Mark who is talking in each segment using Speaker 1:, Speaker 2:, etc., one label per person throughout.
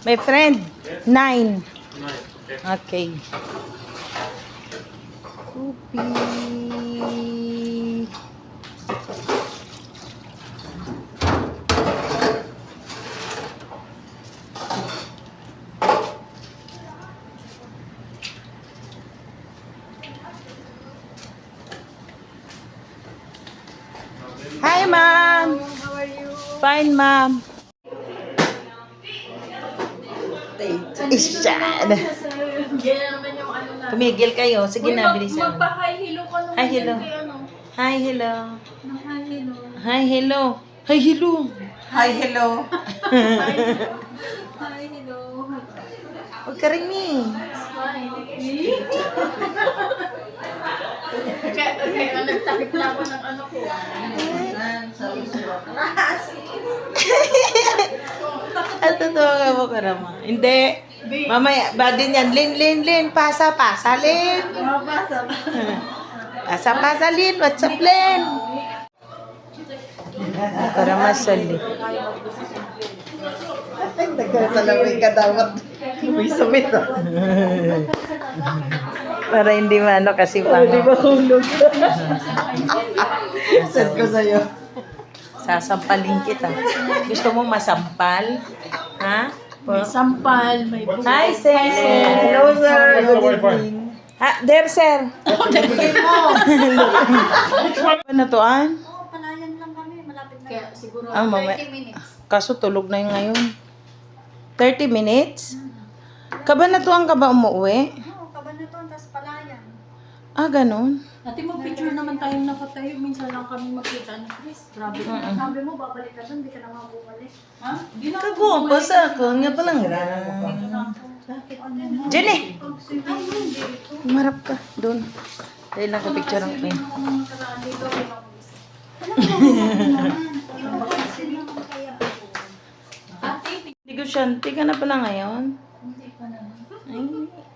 Speaker 1: My friend, 9. Okay. Upi. Hi, ma'am.
Speaker 2: How are you?
Speaker 1: Fine, ma'am. Isyan. Tumigil kayo. Sige na, bilisan.
Speaker 2: Magpa-hi hello ka naman.
Speaker 1: Hi, hello. Hi, hello.
Speaker 2: Hi, hello.
Speaker 1: Hi, hello. Hi, hello.
Speaker 3: Hi, hello.
Speaker 2: Hi, hello.
Speaker 1: Huwag ka rin eh.
Speaker 2: Kaya nagtakip na ako ng ano ko.
Speaker 1: At totoo ka mo ka naman. Hindi. Mamaya, ba din yan? Lin. Pasa, Lin. Pasa, Lin. What's up, Lin? Karamasal eh.
Speaker 3: Nagkasalawin ka dapat. May sumit ah.
Speaker 1: Para hindi maano kasi pang...
Speaker 3: Hindi ba hulog? Send ko sa'yo.
Speaker 1: Sasampalin kita. Gusto mo masampal? Ha?
Speaker 2: May sampal, may buko.
Speaker 1: Hi, sir.
Speaker 3: Hello, sir. Good evening.
Speaker 1: Ha, there, sir. Ano to, An?
Speaker 4: Oo, palayan lang kami. Malapit na.
Speaker 2: Kaya siguro
Speaker 1: Ah, mamaya.
Speaker 4: 30 minutes.
Speaker 1: Kaso tulog na yung ngayon. 30 minutes? Kabanatuan ka ba umuwi?
Speaker 4: Oo, Cabanatuan, tapos palayan.
Speaker 1: Ah, ganun.
Speaker 2: Ate, mag-picture naman tayong nakatayo. Minsan lang kami magkita ni Chris. Grabe.
Speaker 4: Sabi mo, babalik ka doon, di ka na mabubalik.
Speaker 2: Ha? Di na
Speaker 1: Kagwapo sa ako. Nga palang.
Speaker 4: Bakit ano mo?
Speaker 1: Jenny! Marap ka. Doon. Dahil lang ka-picture ang kayo.
Speaker 2: Ate,
Speaker 1: Negosyante ka na pala ngayon.
Speaker 2: hindi pa naman.
Speaker 1: Ay,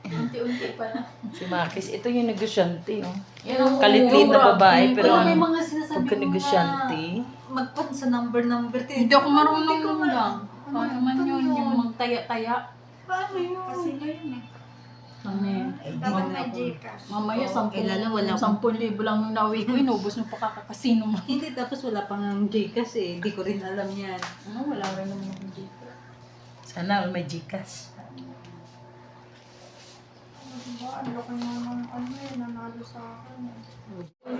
Speaker 2: Unti-unti pa na.
Speaker 1: si Marquis. Ito yung negosyante. Oh.
Speaker 2: Yan ang
Speaker 1: Kalitlit na babae. Pero
Speaker 2: may mga sinasabi
Speaker 1: pagka negosyante.
Speaker 3: Magpan sa number.
Speaker 2: Hindi ako marunong lang. Paano man yun, yung magtaya-taya.
Speaker 4: Paano yun? Kasi na yun eh.
Speaker 2: Kami.
Speaker 4: Dapat may Gcash.
Speaker 2: Mamaya, 10,000 lang yung nauwi ko. Inubos mo pa kakasino mo.
Speaker 3: Hindi, tapos wala pang Gcash eh. Hindi ko rin alam yan.
Speaker 2: Ano, wala rin naman akong dito.
Speaker 1: Sana all may Gcash.
Speaker 4: Diba, ang laki naman ano eh, nanalo sa akin eh.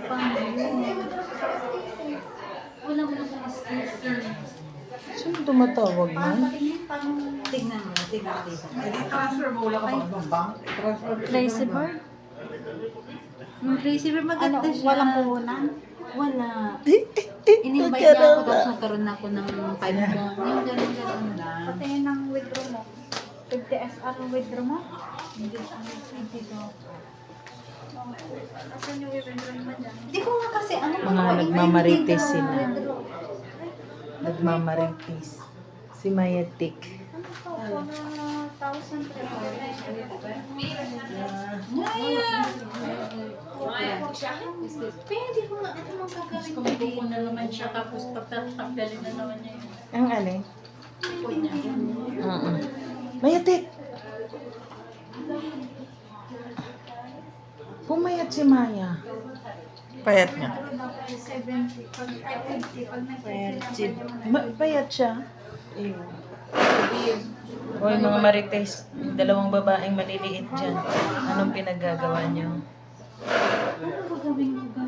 Speaker 3: Paano yun? Wala mo lang kung
Speaker 1: Sino tumatawag man?
Speaker 4: Patingin, parang
Speaker 3: tignan mo dito.
Speaker 4: transfer mo, wala ka bang bank? Transfer.
Speaker 3: Tracy Bar? Tracy Bar maganda
Speaker 4: Ano,
Speaker 3: siya.
Speaker 4: walang puhunan?
Speaker 3: Wala. In-invite niya ako tapos nagkaroon ako ng 5 phone. Yung gano'n lang.
Speaker 4: Patingin ng withdraw mo. 50 SR ang withdraw mo? Hindi daw. Asan yung withdraw naman dyan?
Speaker 3: Hindi ko nga kasi ano
Speaker 1: Mga nagmamarites sila. Nagmamarites. Si Mayatik.
Speaker 4: Ano to? 1,300.
Speaker 3: Pwede ko nga ito magkakaroon.
Speaker 2: Kung buko na naman siya, tapos pagtatanggalin na naman niya yun.
Speaker 1: Ang alin?
Speaker 2: Buko niya.
Speaker 1: Mayatik! Pumayat si Maya. Payat niya.
Speaker 4: 70. Pag 50, pag nag-50
Speaker 1: Payat siya. Hoy mga marites, dalawang babaeng maliliit dyan. Anong pinaggagawa niyo?
Speaker 3: Ano gagawin ko?